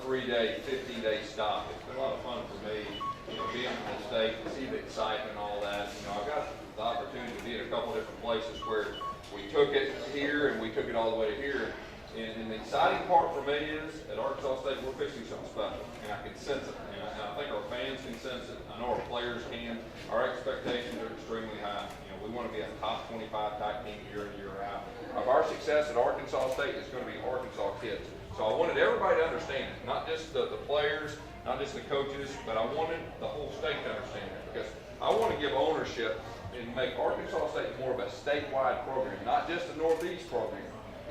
3-day, 15-day stop. It's been a lot of fun for me, being in the state, to see the excitement and all that. I've got the opportunity to be at a couple different places where we took it here and we took it all the way to here. And the exciting part for me is at Arkansas State, we're fixing something special, and I can sense it. And I think our fans can sense it. I know our players can. Our expectations are extremely high. We want to be a top 25 type team year in, year out. Of our success at Arkansas State is going to be Arkansas kids. So I wanted everybody to understand it, not just the players, not just the coaches, but I wanted the whole state to understand it, because I want to give ownership and make Arkansas State more of a statewide program, not just a Northeast program.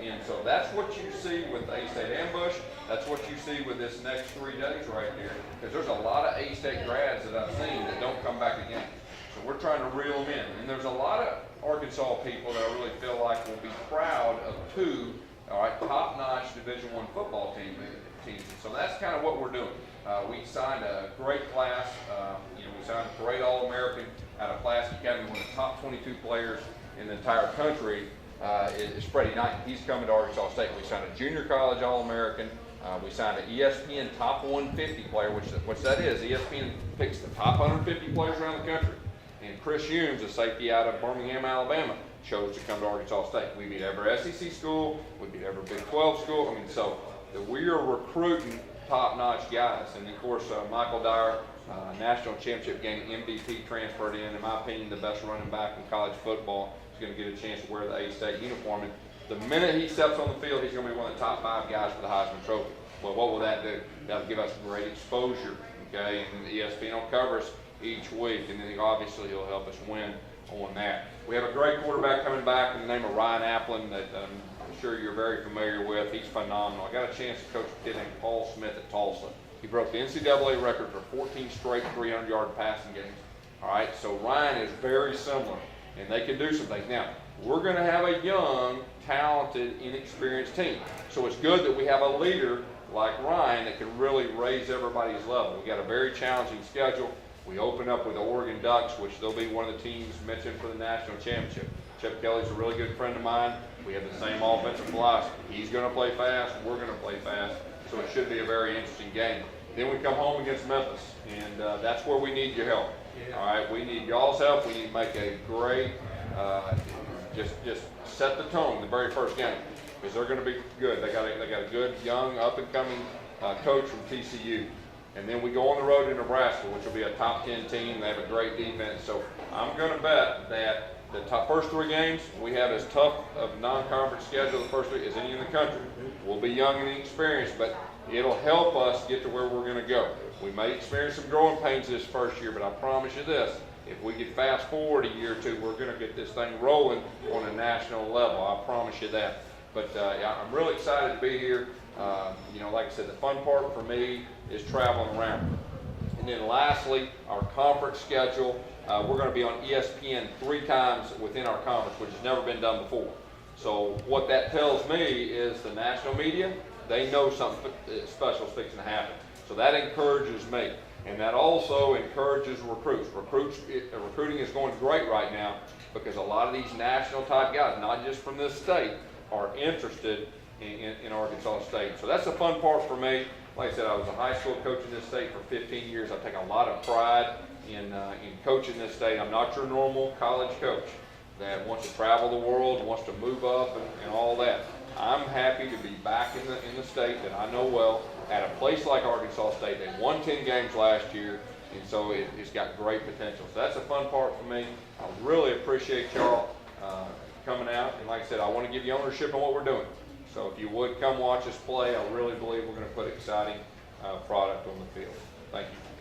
And so that's what you see with the A-State Ambush. That's what you see with this next 3 days right here, because there's a lot of A-State grads that I've seen that don't come back again. So we're trying to reel them in. And there's a lot of Arkansas people that I really feel like will be proud of two top-notch Division I football teams. And so that's kind of what we're doing. We signed a great class. We signed a great All-American out of Pulaski Academy, one of the top 22 players in the entire country. Is Freddie Knight. He's coming to Arkansas State. We signed a junior college All-American. We signed an ESPN top 150 player, which that is. ESPN picks the top 150 players around the country. And Chris Humes, a safety out of Birmingham, Alabama, chose to come to Arkansas State. We beat every SEC school. We beat every Big 12 school. So we are recruiting top-notch guys. And of course, Michael Dyer, national championship game MVP, transferred in my opinion, the best running back in college football. He's going to get a chance to wear the A-State uniform. And the minute he steps on the field, he's going to be one of the top 5 guys for the Heisman Trophy. Well, what will that do? That'll give us great exposure, okay? And ESPN will cover us each week, and then obviously he'll help us win on that. We have a great quarterback coming back in the name of Ryan Applin that I'm sure you're very familiar with. He's phenomenal. I got a chance to coach a kid named Paul Smith at Tulsa. He broke the NCAA record for 14 straight 300-yard passing games. All right, so Ryan is very similar, and they can do some things. Now, we're going to have a young, talented, inexperienced team. So it's good that we have a leader like Ryan that can really raise everybody's level. We got a very challenging schedule. We open up with the Oregon Ducks, which they'll be one of the teams mentioned for the national championship. Chip Kelly's a really good friend of mine. We have the same offensive philosophy. He's going to play fast. We're going to play fast. So it should be a very interesting game. Then we come home against Memphis, and that's where we need your help. All right, we need y'all's help. We need to make a great, just set the tone the very first game, because they're going to be good. They got a good, young, up-and-coming coach from TCU. And then we go on the road to Nebraska, which will be a top 10 team. They have a great defense. So I'm going to bet that the first 3 games, we have as tough of non-conference schedule the first 3 as any in the country. We'll be young and inexperienced, but it'll help us get to where we're going to go. We may experience some growing pains this first year, but I promise you this, if we could fast forward a year or two, we're going to get this thing rolling on a national level. I promise you that. But I'm really excited to be here. Like I said, the fun part for me is traveling around. And then lastly, our conference schedule. We're going to be on ESPN 3 times within our conference, which has never been done before. So what that tells me is the national media, they know something special is fixing to happen. So that encourages me. And that also encourages recruits. Recruiting is going great right now because a lot of these national type guys, not just from this state, are interested in Arkansas State. So that's the fun part for me. Like I said, I was a high school coach in this state for 15 years. I take a lot of pride in coaching this state. I'm not your normal college coach that wants to travel the world, wants to move up and all that. I'm happy to be back in the state that I know well at a place like Arkansas State. They won 10 games last year, and so it's got great potential. So that's a fun part for me. I really appreciate y'all coming out. And like I said, I want to give you ownership on what we're doing. So if you would come watch us play, I really believe we're going to put exciting product on the field. Thank you.